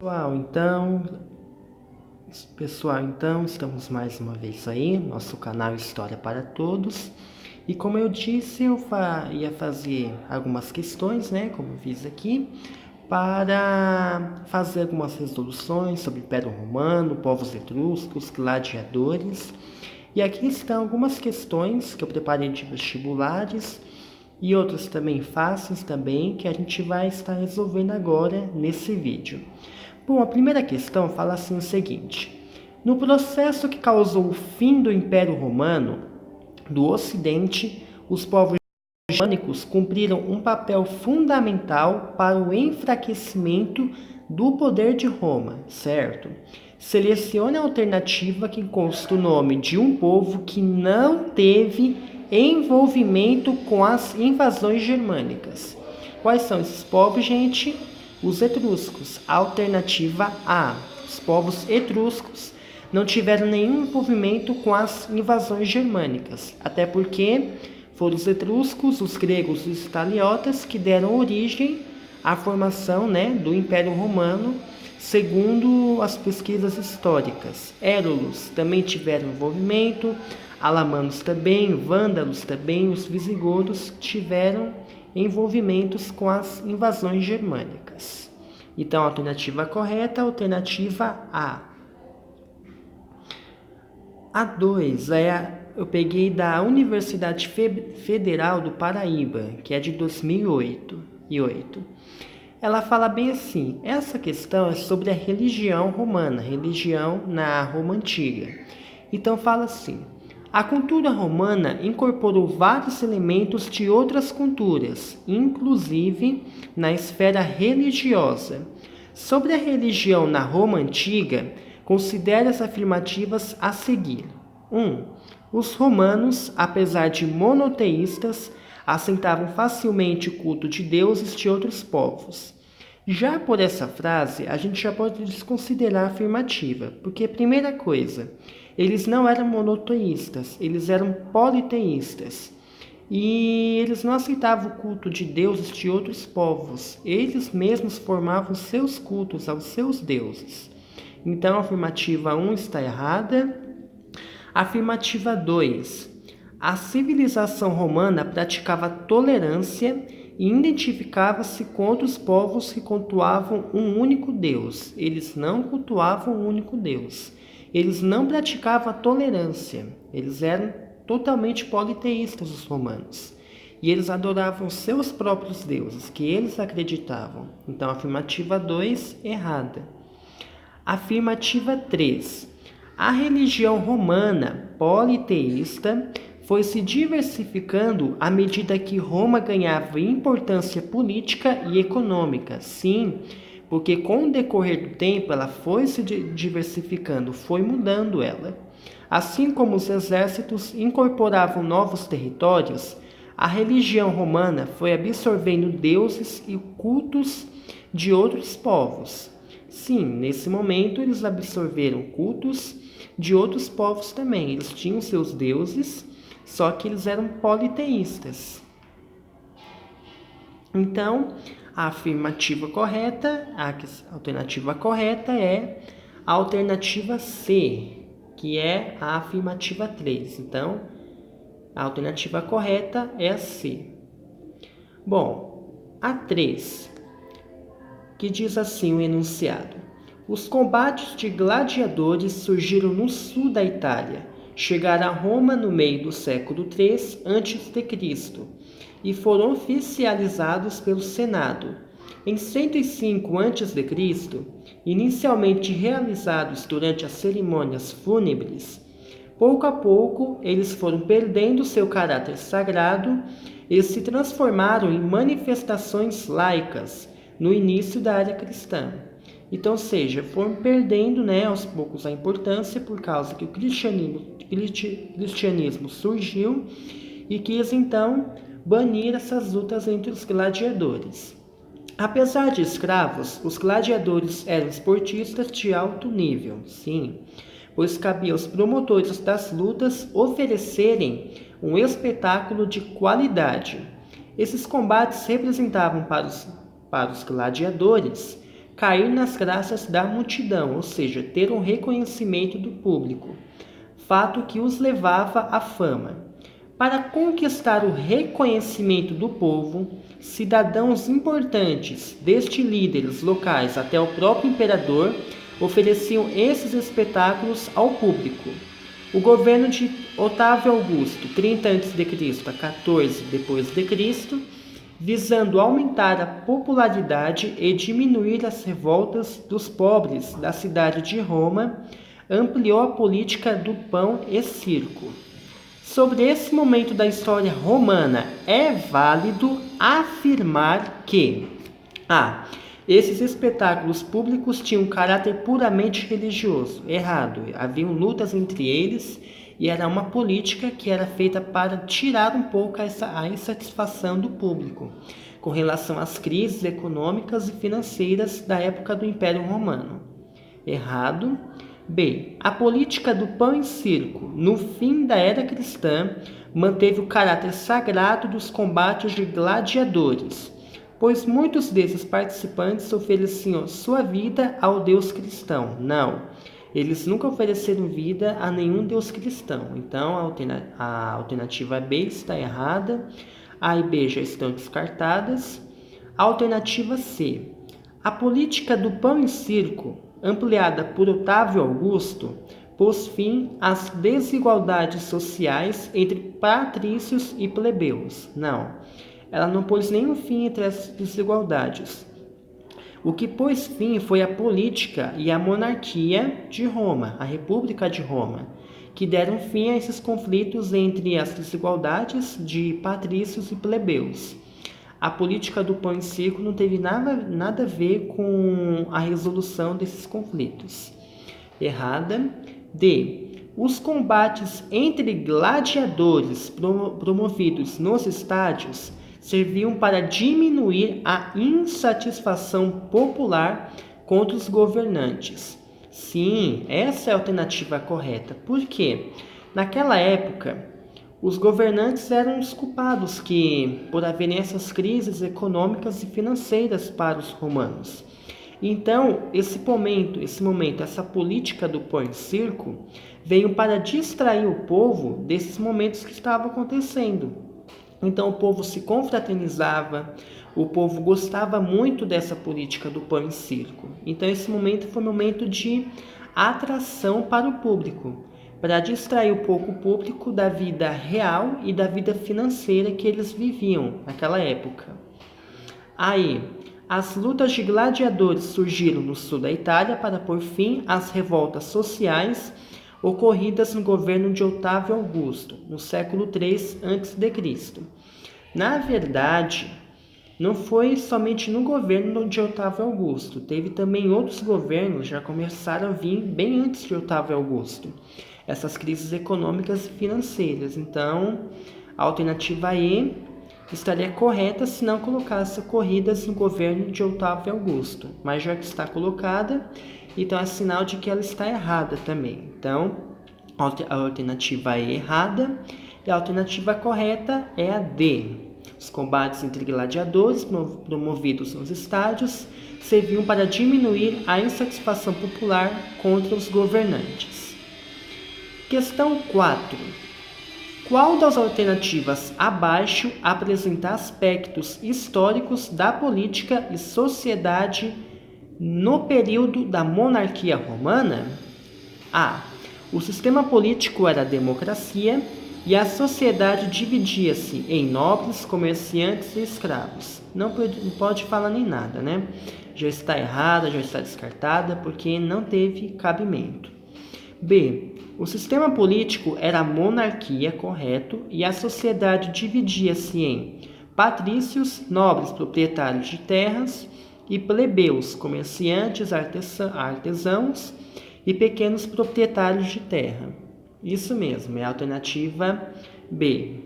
Pessoal, então, Pessoal, estamos mais uma vez aí, nosso canal História para Todos. E como eu disse, ia fazer algumas questões, né, como eu fiz aqui, para fazer algumas resoluções sobre o Império Romano, povos etruscos, gladiadores. E aqui estão algumas questões que eu preparei de vestibulares e outras também fáceis também, que a gente vai estar resolvendo agora nesse vídeo. Bom, a primeira questão fala assim o seguinte: no processo que causou o fim do Império Romano do Ocidente, os povos germânicos cumpriram um papel fundamental para o enfraquecimento do poder de Roma, certo? Selecione a alternativa que consta o nome de um povo que não teve envolvimento com as invasões germânicas. Quais são esses povos, gente? Os etruscos. Alternativa A. Os povos etruscos não tiveram nenhum envolvimento com as invasões germânicas, até porque foram os etruscos, os gregos e os italiotas que deram origem à formação, do Império Romano, segundo as pesquisas históricas. Érulos também tiveram envolvimento, alamanos também, vândalos também, os visigodos tiveram envolvimentos com as invasões germânicas. Então, a alternativa correta é a alternativa A. A 2 eu peguei da Universidade Federal do Paraíba, que é de 2008. Ela fala bem assim: essa questão é sobre a religião romana, religião na Roma Antiga. Então fala assim: a cultura romana incorporou vários elementos de outras culturas, inclusive na esfera religiosa. Sobre a religião na Roma Antiga, considere as afirmativas a seguir. 1. Os romanos, apesar de monoteístas, aceitavam facilmente o culto de deuses de outros povos. Já por essa frase, a gente já pode desconsiderar a afirmativa, porque, primeira coisa, eles não eram monoteístas, eles eram politeístas. E eles não aceitavam o culto de deuses de outros povos, eles mesmos formavam seus cultos aos seus deuses. Então, a afirmativa 1 está errada. Afirmativa 2. A civilização romana praticava tolerância e identificava-se com outros povos que cultuavam um único Deus. Eles não cultuavam um único Deus. Eles não praticavam a tolerância. Eles eram totalmente politeístas, os romanos. E eles adoravam seus próprios deuses, que eles acreditavam. Então, afirmativa 2, errada. Afirmativa 3. A religião romana politeísta foi se diversificando à medida que Roma ganhava importância política e econômica. Sim, porque com o decorrer do tempo ela foi se diversificando, foi mudando ela. Assim como os exércitos incorporavam novos territórios, a religião romana foi absorvendo deuses e cultos de outros povos. Sim, nesse momento eles absorveram cultos de outros povos também. Eles tinham seus deuses, só que eles eram politeístas. Então, a alternativa correta é a alternativa C, que é a afirmativa 3. Então, a alternativa correta é a C. Bom, a 3, que diz assim o enunciado: os combates de gladiadores surgiram no sul da Itália, chegaram a Roma no meio do século III a.C. e foram oficializados pelo Senado. Em 105 a.C., inicialmente realizados durante as cerimônias fúnebres, pouco a pouco eles foram perdendo seu caráter sagrado e se transformaram em manifestações laicas no início da era cristã. Então, foram perdendo aos poucos a importância por causa que o cristianismo surgiu e quis então banir essas lutas entre os gladiadores. Apesar de escravos, os gladiadores eram esportistas de alto nível, sim, pois cabia aos promotores das lutas oferecerem um espetáculo de qualidade. Esses combates representavam para os gladiadores cair nas graças da multidão, ou seja, ter um reconhecimento do público, fato que os levava à fama. Para conquistar o reconhecimento do povo, cidadãos importantes, desde líderes locais até o próprio imperador, ofereciam esses espetáculos ao público. O governo de Otávio Augusto, 30 a.C. a 14 d.C., visando aumentar a popularidade e diminuir as revoltas dos pobres da cidade de Roma, ampliou a política do pão e circo. Sobre esse momento da história romana, é válido afirmar que esses espetáculos públicos tinham um caráter puramente religioso. Errado. Haviam lutas entre eles e era uma política que era feita para tirar um pouco a insatisfação do público com relação às crises econômicas e financeiras da época do Império Romano. Errado. B. A política do pão e circo, no fim da era cristã, manteve o caráter sagrado dos combates de gladiadores, pois muitos desses participantes ofereciam sua vida ao Deus cristão. Não, eles nunca ofereceram vida a nenhum Deus cristão. Então, a alternativa B está errada. A e B já estão descartadas. A alternativa C. A política do pão e circo, ampliada por Otávio Augusto, pôs fim às desigualdades sociais entre patrícios e plebeus. Não, ela não pôs nenhum fim entre as desigualdades. O que pôs fim foi a política e a monarquia de Roma, a República de Roma, que deram fim a esses conflitos entre as desigualdades de patrícios e plebeus. A política do pão e circo não teve nada a ver com a resolução desses conflitos. Errada. D. Os combates entre gladiadores promovidos nos estádios serviam para diminuir a insatisfação popular contra os governantes. Sim, essa é a alternativa correta. Por quê? Naquela época, os governantes eram os culpados por haverem essas crises econômicas e financeiras para os romanos. Então, esse momento, essa política do pão e circo, veio para distrair o povo desses momentos que estavam acontecendo. Então, o povo se confraternizava, o povo gostava muito dessa política do pão e circo. Então, esse momento foi um momento de atração para o público, para distrair um pouco o público da vida real e da vida financeira que eles viviam naquela época. Aí, as lutas de gladiadores surgiram no sul da Itália para pôr fim às revoltas sociais ocorridas no governo de Otávio Augusto, no século III a.C. Na verdade, não foi somente no governo de Otávio Augusto, teve também outros governos já começaram a vir bem antes de Otávio Augusto, essas crises econômicas e financeiras. Então, a alternativa E estaria correta se não colocasse ocorridas no governo de Otávio Augusto, mas já que está colocada, então é sinal de que ela está errada também. Então, a alternativa E é errada e a alternativa correta é a D. Os combates entre gladiadores promovidos nos estádios serviam para diminuir a insatisfação popular contra os governantes. Questão 4. Qual das alternativas abaixo apresenta aspectos históricos da política e sociedade no período da monarquia romana? A. O sistema político era a democracia e a sociedade dividia-se em nobres, comerciantes e escravos. Não pode falar nem nada, né? Já está errada, já está descartada, porque não teve cabimento. B. O sistema político era a monarquia, correto, e a sociedade dividia-se em patrícios, nobres proprietários de terras, e plebeus, comerciantes, artesãos e pequenos proprietários de terra. Isso mesmo, é a alternativa B.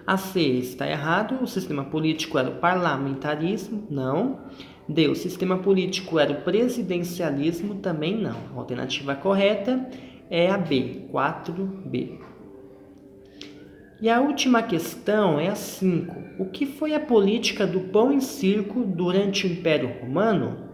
A C está errado, o sistema político era o parlamentarismo, não. D, o sistema político era o presidencialismo, também não. A alternativa correta é a B, 4B. E a última questão é a 5. O que foi a política do pão e circo durante o Império Romano?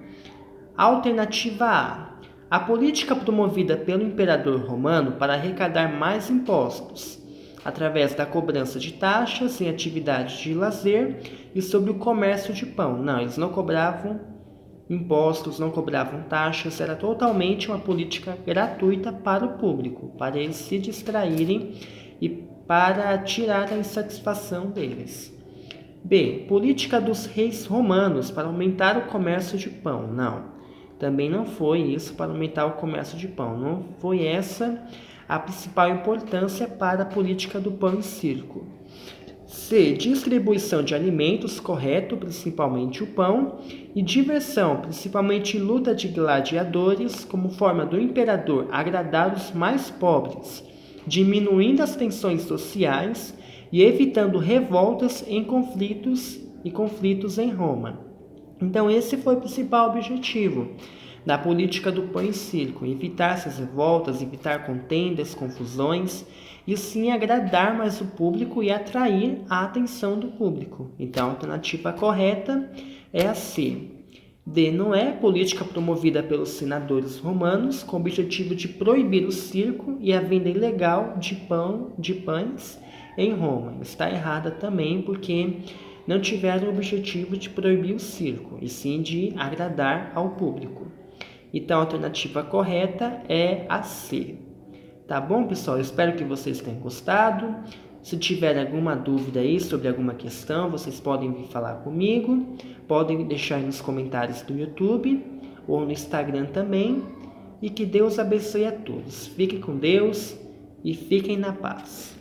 Alternativa A. A política promovida pelo imperador romano para arrecadar mais impostos, através da cobrança de taxas em atividades de lazer e sobre o comércio de pão. Não, eles não cobravam impostos, não cobravam taxas, era totalmente uma política gratuita para o público, para eles se distraírem e para tirar a insatisfação deles. B. Política dos reis romanos para aumentar o comércio de pão. Não, também não foi isso para aumentar o comércio de pão. Não foi essa a principal importância para a política do pão e circo. C. Distribuição de alimentos, correto, principalmente o pão, e diversão, principalmente luta de gladiadores, como forma do imperador agradar os mais pobres, diminuindo as tensões sociais e evitando revoltas e conflitos em Roma. Então esse foi o principal objetivo da política do pão e circo, evitar essas revoltas, evitar contendas, confusões, e sim agradar mais o público e atrair a atenção do público. Então a alternativa correta é a C. D. Não é política promovida pelos senadores romanos com o objetivo de proibir o circo e a venda ilegal de pães em Roma. Está errada também porque não tiveram o objetivo de proibir o circo, e sim de agradar ao público. Então a alternativa correta é a C. Tá bom, pessoal? Eu espero que vocês tenham gostado. Se tiver alguma dúvida aí sobre alguma questão, vocês podem vir falar comigo. Podem deixar aí nos comentários do YouTube ou no Instagram também. E que Deus abençoe a todos. Fiquem com Deus e fiquem na paz.